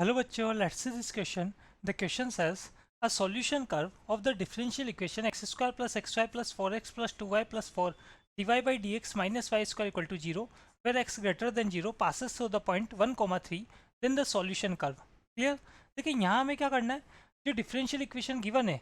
Hello बच्चों, let's see this question. The question says a solution curve of the differential equation x square plus xy plus 4x plus 2y plus 4 dy by dx minus y square equal to 0 where x greater than 0 passes through the point 1, 3 then the solution curve. Clear? देखिए यहाँ हमें क्या करना है, जो differential equation given है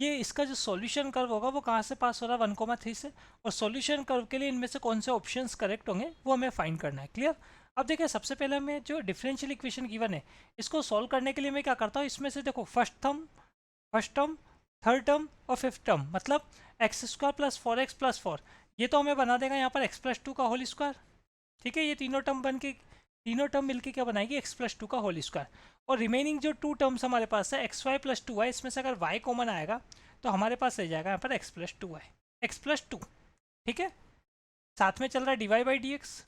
ये इसका जो सॉल्यूशन कर्व होगा वो कहाँ से पास हो रहा है 1, 3 से, और सॉल्यूशन कर्व के लिए इनमें से कौन से ऑप्शंस करेक्ट होंगे वो हमें फाइंड करना है. क्लियर? अब देखिए सबसे पहले हमें जो डिफरेंशियल इक्वेशन गिवन है इसको सॉल्व करने के लिए मैं क्या करता हूँ, इसमें से देखो फर्स्ट टर्म, थर्ड टर्म और फिफ्थ टर्म, मतलब एक्स स्क्वायर प्लस 4x+4, ये तो हमें बना देगा यहाँ पर x+2 का होल स्क्वायर. ठीक है, ये तीनों टर्म मिलके क्या बनाएगी x+2 का होल स्क्वायर. और रिमेनिंग जो टू टर्म्स हमारे पास है xy+2y, इसमें से अगर y कॉमन आएगा तो हमारे पास रह जाएगा यहाँ पर x+2. ठीक है, साथ में चल रहा है dy by d x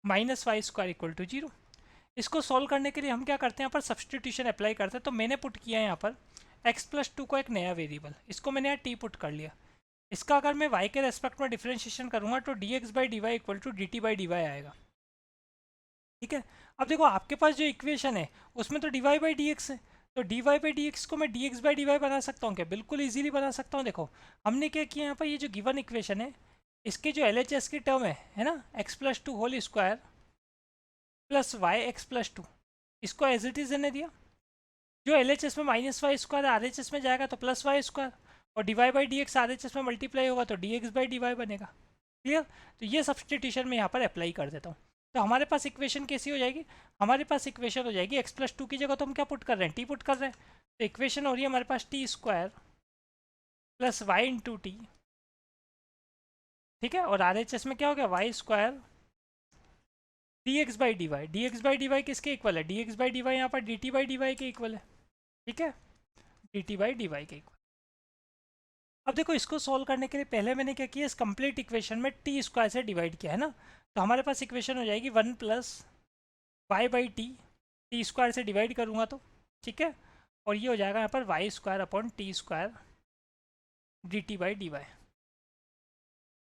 minus y square equal to 0. इसको सॉल्व करने के लिए हम क्या करते हैं, यहाँ पर सब्सटीट्यूशन अप्लाई करते हैं. तो मैंने पुट किया है यहाँ पर x+2 को एक नया वेरिएबल, इसको मैंने यहाँ t पुट कर लिया. इसका अगर मैं y के रेस्पेक्ट में डिफरेंशिएशन करूँगा तो dx by d y equal to dt by d y आएगा. ठीक है, अब देखो आपके पास जो इक्वेशन है उसमें तो dy बाई डी एक्स है, तो dy बाई डी एक्स को मैं dx बाई डी वाई बना सकता हूँ क्या? बिल्कुल ईजिली बना सकता हूँ. देखो हमने क्या किया यहाँ पर, ये जो गिवन इक्वेशन है इसके जो LHS की टर्म है ना, x+2 whole square plus Y x+2, इसको एज इट इज रहने दिया. जो LHS में माइनस वाई स्क्वायर RHS में जाएगा तो प्लस वाई स्क्वायर, और d y by d x RHS में मल्टीप्लाई होगा तो dx बाई डी वाई बनेगा. क्लियर? तो ये सब्सटीट्यूशन मैं यहाँ पर अप्लाई कर देता हूँ. तो हमारे पास इक्वेशन कैसी हो जाएगी, हमारे पास इक्वेशन हो जाएगी x+2 की जगह तो हम क्या पुट कर रहे हैं, t पुट कर रहे हैं. तो इक्वेशन हो रही है हमारे पास t square plus y into t. ठीक है, और RHS में क्या हो गया y square dx by d y. D x by d y किसके इक्वल है, dx बाई डी वाई यहाँ पर dt बाई डी वाई के इक्वल है. ठीक है, dt बाई डी वाई के इक्वल. अब देखो इसको सॉल्व करने के लिए पहले मैंने क्या किया, इस कंप्लीट इक्वेशन में टी स्क्वायर से डिवाइड किया है ना, तो हमारे पास इक्वेशन हो जाएगी 1 plus y by t square से डिवाइड करूँगा तो. ठीक है, और ये हो जाएगा यहाँ पर y square upon t square d t by d y.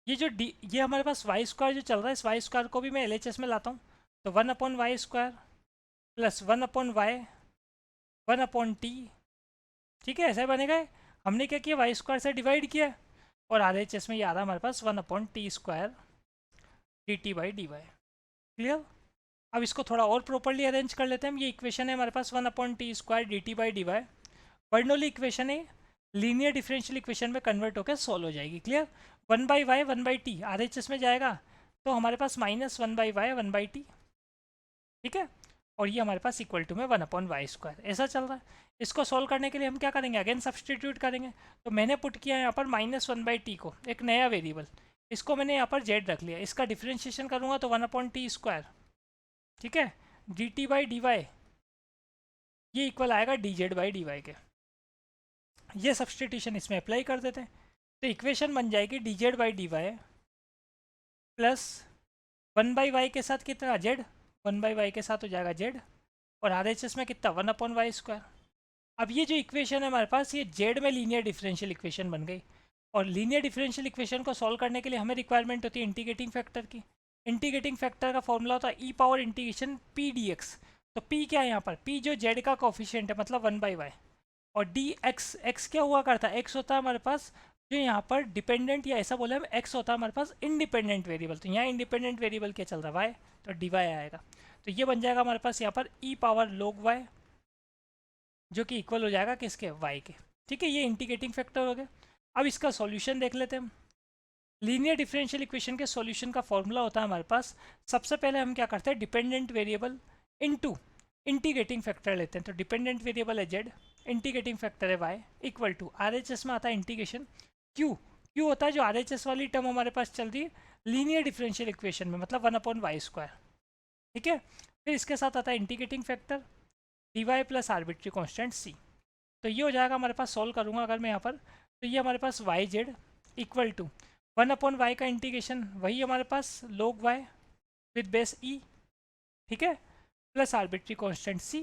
ये हमारे पास वाई स्क्वायर जो चल रहा है, इस वाई स्क्वायर को भी मैं LHS में लाता हूँ, तो 1/y square plus 1/y 1/t. ठीक है, ऐसा बनेगा. हमने क्या किया, वाई स्क्वायर से डिवाइड किया और RHS में ये आ रहा है हमारे पास 1/t square dt by d y. Clear? अब इसको थोड़ा और प्रॉपरली अरेंज कर लेते हैं. ये इक्वेशन है हमारे पास 1/t square dt by d y. Bernoulli equation है, लीनियर डिफरेंशियल इक्वेशन में कन्वर्ट होकर सॉल्व हो जाएगी. क्लियर? 1/y 1/t RHS में जाएगा तो हमारे पास -1/y 1/t. ठीक है, और ये हमारे पास इक्वल टू में 1/y स्क्वायर ऐसा चल रहा है. इसको सॉल्व करने के लिए हम क्या करेंगे, अगेन सब्सटीट्यूट करेंगे. तो मैंने पुट किया यहाँ पर -1/t को एक नया वेरिएबल, इसको मैंने यहाँ पर z रख लिया. इसका डिफरेंशिएशन करूँगा तो 1/t स्क्वायर. ठीक है, dt बाई डी वाई ये इक्वल आएगा dz बाई डी वाई के. ये सब्सटीट्यूशन इसमें अप्लाई कर देते हैं तो इक्वेशन बन जाएगी dz by d y plus 1/y के साथ कितना z, 1/y के साथ हो जाएगा z, और RHS में कितना 1/y स्क्वायर. अब ये जो इक्वेशन है हमारे पास ये z में लीनियर डिफरेंशियल इक्वेशन बन गई. और लीनियर डिफरेंशियल इक्वेशन को सॉल्व करने के लिए हमें रिक्वायरमेंट होती है इंटीग्रेटिंग फैक्टर की. इंटीग्रेटिंग फैक्टर का फॉर्मूला होता है e power integration P D X. तो p क्या है यहाँ पर, p जो z का कोफिशिएंट है मतलब 1/y, और डी एक्स क्या हुआ करता है, x होता है हमारे पास जो यहाँ पर डिपेंडेंट, या ऐसा बोले हम x होता है हमारे पास इंडिपेंडेंट वेरिएबल. तो यहाँ इंडिपेंडेंट वेरिएबल क्या चल रहा है y, तो dy आएगा. तो ये बन जाएगा हमारे पास यहाँ पर e पावर log y जो कि इक्वल हो जाएगा किसके, y के. ठीक है, ये इंटीग्रेटिंग फैक्टर हो गया. अब इसका सॉल्यूशन देख लेते हैं हम. लीनियर डिफरेंशियल इक्वेशन के सॉल्यूशन का फॉर्मूला होता है हमारे पास, सबसे पहले हम क्या करते हैं dependent variable into integrating factor लेते हैं. तो डिपेंडेंट वेरिएबल है z, इंटीग्रेटिंग फैक्टर है y, इक्वल टू RHS में आता है इंटीग्रेशन q होता है जो RHS वाली टर्म हमारे पास चल रही है लीनियर डिफरेंशियल इक्वेशन में मतलब 1/y स्क्वायर. ठीक है, फिर इसके साथ आता है integrating factor dy plus arbitrary constant c. तो ये हो जाएगा हमारे पास, सॉल्व करूँगा अगर मैं यहाँ पर, तो ये हमारे पास yz इक्वल टू 1/y का इंटीग्रेशन वही हमारे पास log y with base e. ठीक है, प्लस आर्बिट्री कॉन्स्टेंट c.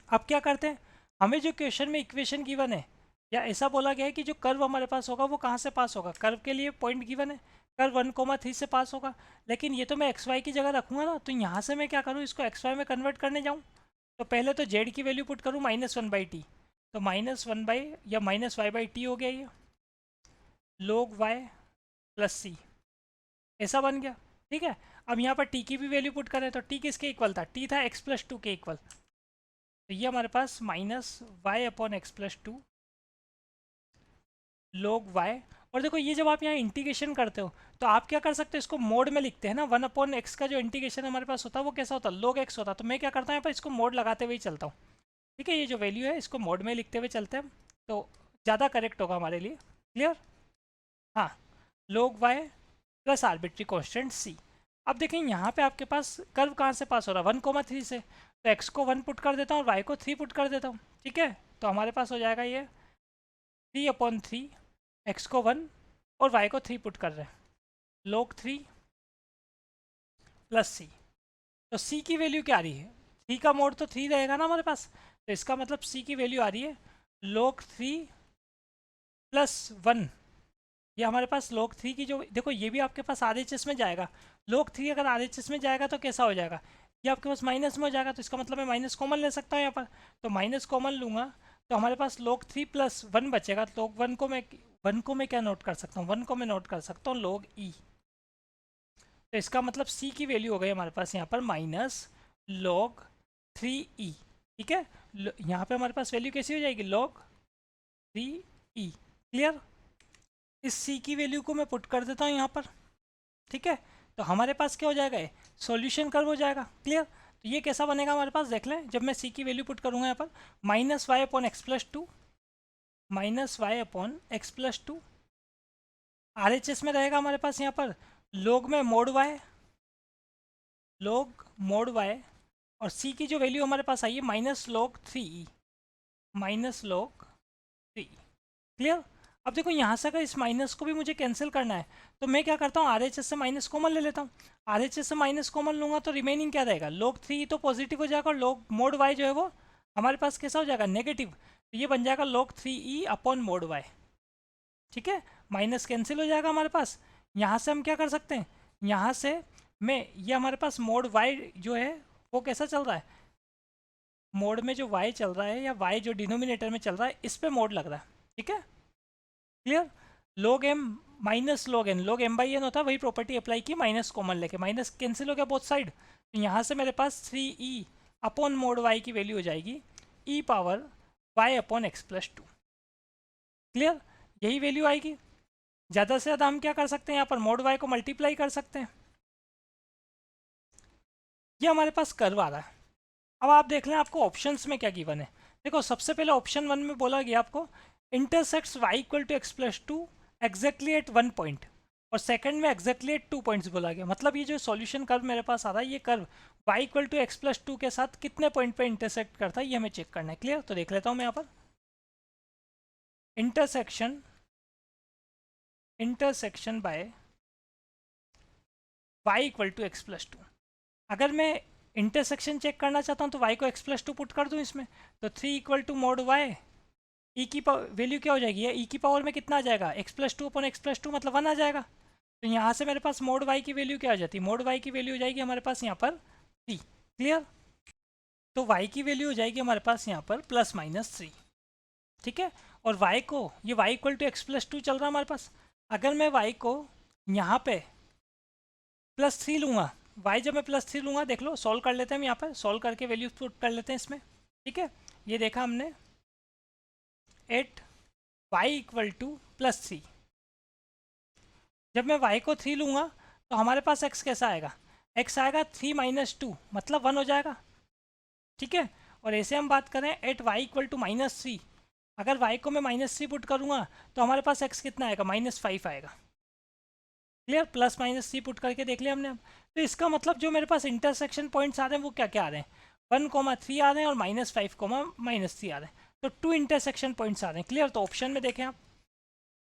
अब क्या करते हैं, हमें जो क्वेश्चन में इक्वेशन गिवन है या ऐसा बोला गया है कि जो कर्व हमारे पास होगा वो कहाँ से पास होगा, कर्व के लिए पॉइंट गिवन है, कर्व 1,3 से पास होगा. लेकिन ये तो मैं xy की जगह रखूँगा ना, तो यहाँ से मैं क्या करूँ, इसको xy में कन्वर्ट करने जाऊँ. तो पहले तो जेड की वैल्यू पुट करूँ -1/t, तो -1 या -y/t हो गया ये, log y प्लस सी, ऐसा बन गया। ठीक है, अब यहाँ पर t की भी वैल्यू पुट करें तो t किसके इक्वल था, t था x+2 के इक्वल, तो ये हमारे पास -y/x+2 log y। और देखो ये जब आप यहाँ इंटीग्रेशन करते हो तो आप क्या कर सकते हो, इसको मोड में लिखते हैं ना, 1/x का जो इंटीग्रेशन हमारे पास होता है वो कैसा होता है, log x होता है। तो मैं क्या करता हूँ यहाँ पर इसको मोड लगाते हुए ही चलता हूँ। ठीक है, ये जो वैल्यू है इसको मोड में लिखते हुए चलते हैं तो ज़्यादा करेक्ट होगा हमारे लिए। क्लियर, हाँ, log y plus arbitrary constant c। अब देखें यहाँ पे आपके पास कर्व कहाँ से पास हो रहा है, 1,3 से, तो x को 1 पुट कर देता हूँ और y को 3 पुट कर देता हूँ। ठीक है, तो हमारे पास हो जाएगा ये 3/3, x को 1 और y को 3 पुट कर रहे हैं, log 3 प्लस c। तो c की वैल्यू क्या आ रही है, 3 का मोड तो 3 रहेगा ना हमारे पास, तो इसका मतलब c की वैल्यू आ रही है log 3 प्लस 1। ये हमारे पास log 3 की जो, देखो ये भी आपके पास RHS में जाएगा, log 3 अगर RHS में जाएगा तो कैसा हो जाएगा, ये आपके पास माइनस में हो जाएगा, तो इसका मतलब मैं माइनस कॉमन ले सकता हूँ यहाँ पर, तो माइनस कॉमन लूँगा तो हमारे पास log 3 प्लस 1 बचेगा। तो log 1 को मैं क्या नोट कर सकता हूँ, 1 को मैं नोट कर सकता हूँ log e। तो इसका मतलब c की वैल्यू हो गई हमारे पास यहाँ पर -log 3e। ठीक है, यहाँ पे हमारे पास वैल्यू कैसी हो जाएगी, log 3e। क्लियर, इस c की वैल्यू को मैं पुट कर देता हूँ यहाँ पर। ठीक है, तो हमारे पास क्या हो जाएगा, ये सॉल्यूशन कर्व हो जाएगा। क्लियर, तो ये कैसा बनेगा हमारे पास, देख लें, जब मैं c की वैल्यू पुट करूँगा यहाँ पर -y/x+2 -y/x+2 RHS में रहेगा हमारे पास यहाँ पर log में mode y, log mode y, और c की जो वैल्यू हमारे पास आई है -log 3e, -log 3। क्लियर, अब देखो यहाँ से अगर इस माइनस को भी मुझे कैंसिल करना है तो मैं क्या करता हूँ, RHS से माइनस कॉमन ले लेता हूँ। RHS से माइनस कॉमन लूँगा तो रिमेनिंग क्या रहेगा, log 3 तो पॉजिटिव हो जाएगा और log मोड y जो है वो हमारे पास कैसा हो जाएगा, नेगेटिव, तो ये बन जाएगा log 3e upon mode y। ठीक है, माइनस कैंसिल हो जाएगा हमारे पास। यहाँ से हम क्या कर सकते हैं, यहाँ से मैं, ये हमारे पास मोड y जो है वो कैसा चल रहा है, मोड में जो y चल रहा है या y जो डिनोमिनेटर में चल रहा है इस पर मोड लग रहा है। ठीक है, clear, log m minus log n, log m/n होता है, वही प्रॉपर्टी अप्लाई की, माइनस कॉमन लेके, माइनस कैंसिल हो गया बोथ साइड, तो यहाँ से मेरे पास 3e अपॉन मोड y की वैल्यू हो जाएगी e पावर y/x+2। क्लियर, यही वैल्यू आएगी। ज़्यादा से ज़्यादा हम क्या कर सकते हैं, यहाँ पर मोड y को मल्टीप्लाई कर सकते हैं। ये हमारे पास कर्व आ रहा है। अब आप देख लें आपको ऑप्शंस में क्या गिवन है। देखो सबसे पहले ऑप्शन 1 में बोला गया आपको intersects y equal to x+2 exactly at 1 point, और सेकंड में एग्जैक्टली एट 2 पॉइंट्स बोला गया। मतलब ये जो सॉल्यूशन कर्व मेरे पास आ रहा है, ये curve y equal to x+2 के साथ कितने पॉइंट पे इंटरसेक्ट करता है ये हमें चेक करना है। क्लियर, तो देख लेता हूँ मैं यहाँ पर intersection by y equal to x+2। अगर मैं इंटरसेक्शन चेक करना चाहता हूँ तो y को x+2 पुट कर दूँ इसमें, तो 3 equal to mod y, e की वैल्यू क्या हो जाएगी, ये e की पावर में कितना आ जाएगा, x+2 अपॉन x+2 मतलब 1 आ जाएगा। तो यहाँ से मेरे पास मोड y की वैल्यू क्या हो जाती है, मोड y की वैल्यू हो जाएगी हमारे पास यहाँ पर 3। क्लियर, तो y की वैल्यू हो जाएगी हमारे पास यहाँ पर ±3। ठीक है, और y को, ये y इक्वल टू x+2 चल रहा है हमारे पास, अगर मैं y को यहाँ पे +3 लूँगा, y जब मैं +3 लूँगा, देख लो सॉल्व कर लेते हैं, हम यहाँ पर सॉल्व करके वैल्यू पुट कर लेते हैं इसमें। ठीक है, ये देखा हमने 8 y इक्वल टू +3, जब मैं y को 3 लूँगा तो हमारे पास x कैसा आएगा, x आएगा 3 - 2 मतलब 1 हो जाएगा। ठीक है, और ऐसे हम बात करें 8 y इक्वल टू -3, अगर y को मैं -3 पुट करूँगा तो हमारे पास x कितना आएगा, -5 आएगा। क्लियर, +-3 पुट करके देख लिया हमने। अब तो इसका मतलब जो मेरे पास इंटरसेक्शन पॉइंट्स आ रहे हैं वो क्या क्या आ रहे हैं, 1,3 आ रहे हैं और -5,-3 आ रहे हैं, तो 2 इंटरसेक्शन पॉइंट्स आ रहे हैं। क्लियर, तो ऑप्शन में देखें आप,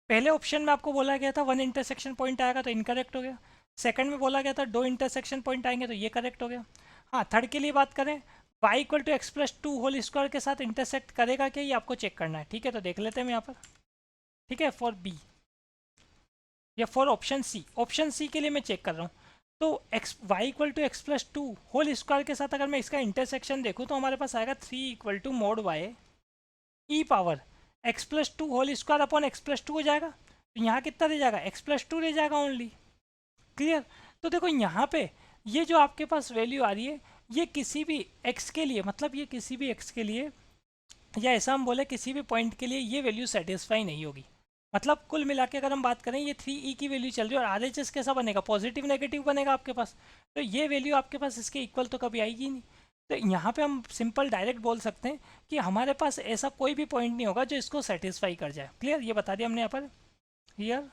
पहले ऑप्शन में आपको बोला गया था 1 इंटरसेक्शन पॉइंट आएगा तो इनकरेक्ट हो गया, सेकंड में बोला गया था 2 इंटरसेक्शन पॉइंट आएंगे तो ये करेक्ट हो गया। हाँ, थर्ड के लिए बात करें, y equal to x+2 whole square के साथ इंटरसेक्ट करेगा क्या, ये आपको चेक करना है। ठीक है, तो देख लेते हैं हम यहाँ पर। ठीक है, फॉर बी या for option c, option c के लिए मैं चेक कर रहा हूँ, तो x y equal to x plus two whole square के साथ अगर मैं इसका इंटरसेक्शन देखूँ तो हमारे पास आएगा 3 equal to mod y e power x plus two whole square upon x plus two हो जाएगा। तो यहाँ कितना रह जाएगा, एक्स प्लस टू रह जाएगा ओनली। क्लियर। तो देखो यहाँ पे ये जो आपके पास वैल्यू आ रही है ये किसी भी x के लिए, मतलब ये किसी भी x के लिए, या ऐसा हम बोले किसी भी पॉइंट के लिए ये वैल्यू सेटिस्फाई नहीं होगी। मतलब कुल मिला के अगर हम बात करें ये 3e की वैल्यू चल रही है और RHS कैसा बनेगा, पॉजिटिव नेगेटिव बनेगा आपके पास। तो ये वैल्यू आपके पास इसके इक्वल तो कभी आएगी नहीं। तो यहाँ पे हम सिंपल डायरेक्ट बोल सकते हैं कि हमारे पास ऐसा कोई भी पॉइंट नहीं होगा जो इसको सेटिस्फाई कर जाए। क्लियर, ये बता दिया हमने यहाँ पर। Here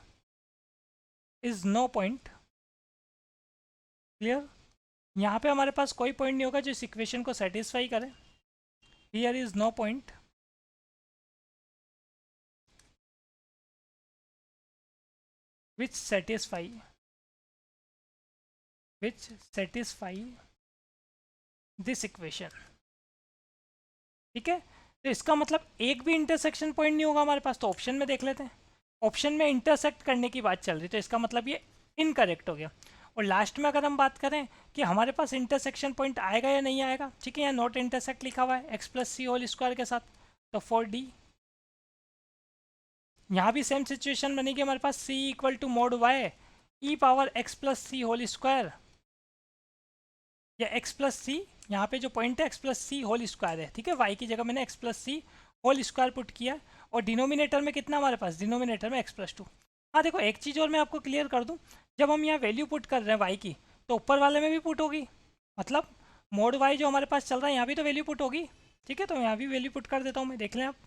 is no point. Clear, यहाँ पे हमारे पास कोई पॉइंट नहीं होगा जो इस इक्वेशन को सेटिस्फाई करे। Here is no point which satisfy this equation। ठीक है, तो इसका मतलब एक भी इंटरसेक्शन पॉइंट नहीं होगा हमारे पास। तो ऑप्शन में देख लेते हैं, ऑप्शन में इंटरसेक्ट करने की बात चल रही, तो इसका मतलब ये इनकरेक्ट हो गया। और लास्ट में अगर हम बात करें कि हमारे पास इंटरसेक्शन पॉइंट आएगा या नहीं आएगा, ठीक है, यहाँ नॉट इंटरसेक्ट लिखा हुआ है x plus c whole square के साथ, तो फॉर डी यहाँ भी सेम सिचुएशन बनेगी हमारे पास, c equal to mod y e power x plus c whole square, या एक्स प्लस सी, यहाँ पे जो पॉइंट है x plus c whole square है। ठीक है, y की जगह मैंने x plus c whole square put किया और डिनोमिनेटर में कितना हमारे पास, डिनोमिनेटर में एक्स प्लस टू। हाँ देखो एक चीज़ और मैं आपको क्लियर कर दूँ, जब हम यहाँ वैल्यू पुट कर रहे हैं y की तो ऊपर वाले में भी पुट होगी, मतलब मोड y जो हमारे पास चल रहा है यहाँ भी तो वैल्यू पुट होगी। ठीक है, तो यहाँ भी वैल्यू पुट कर देता हूँ मैं, देख लें आप।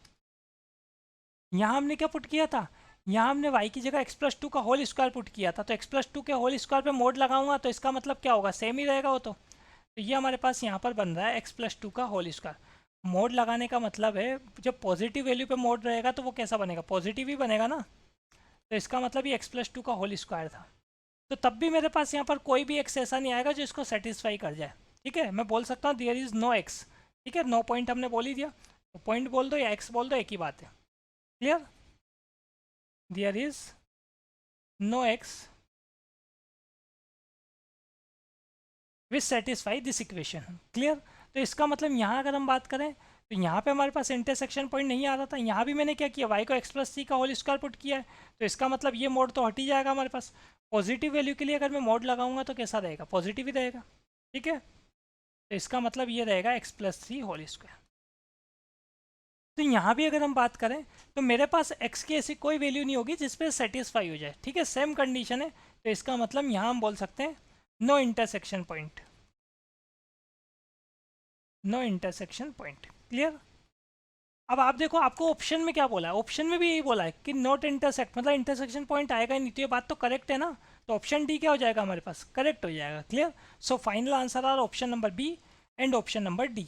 यहाँ हमने क्या पुट किया था, यहाँ हमने y की जगह x प्लस टू का होल स्क्वायर पुट किया था, तो x प्लस टू के होल स्क्वायर पे मोड लगाऊंगा तो इसका मतलब क्या होगा, सेम ही रहेगा वो। तो ये हमारे पास यहाँ पर बन रहा है x प्लस टू का होल स्क्वायर। मोड लगाने का मतलब है जब पॉजिटिव वैल्यू पे मोड रहेगा तो वो कैसा बनेगा, पॉजिटिव ही बनेगा ना। तो इसका मतलब ये x प्लस टू का होल स्क्वायर था। तो तब भी मेरे पास यहाँ पर कोई भी x ऐसा नहीं आएगा जो इसको सेटिस्फाई कर जाए। ठीक है, मैं बोल सकता हूँ देयर इज़ नो x। ठीक है, नो पॉइंट हमने बोल ही दिया, तो पॉइंट बोल दो या x बोल दो, एक ही बात है। Clear, there is no x which satisfy this equation। Clear, तो इसका मतलब यहाँ अगर हम बात करें तो यहाँ पे हमारे पास इंटरसेक्शन पॉइंट नहीं आ रहा था, यहाँ भी मैंने क्या किया, y को x प्लस सी का होल स्क्वायर पुट किया है, तो इसका मतलब ये मोड तो हट ही जाएगा हमारे पास। पॉजिटिव वैल्यू के लिए अगर मैं मोड लगाऊंगा तो कैसा रहेगा, पॉजिटिव ही रहेगा। ठीक है, तो इसका मतलब ये रहेगा x plus c whole square. तो यहाँ भी अगर हम बात करें तो मेरे पास x की ऐसी कोई वैल्यू नहीं होगी जिस पे सेटिस्फाई हो जाए। ठीक है, सेम कंडीशन है, तो इसका मतलब यहाँ हम बोल सकते हैं no intersection point, no intersection point. Clear, अब आप देखो आपको ऑप्शन में क्या बोला है, ऑप्शन में भी यही बोला है कि नॉट इंटरसेक्ट, मतलब इंटरसेक्शन पॉइंट आएगा ही नहीं। तो ये बात तो करेक्ट है ना, तो ऑप्शन डी क्या हो जाएगा हमारे पास, करेक्ट हो जाएगा। Clear, so final answer are option number b and option number d.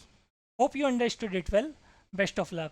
Hope you understood it well, best of luck.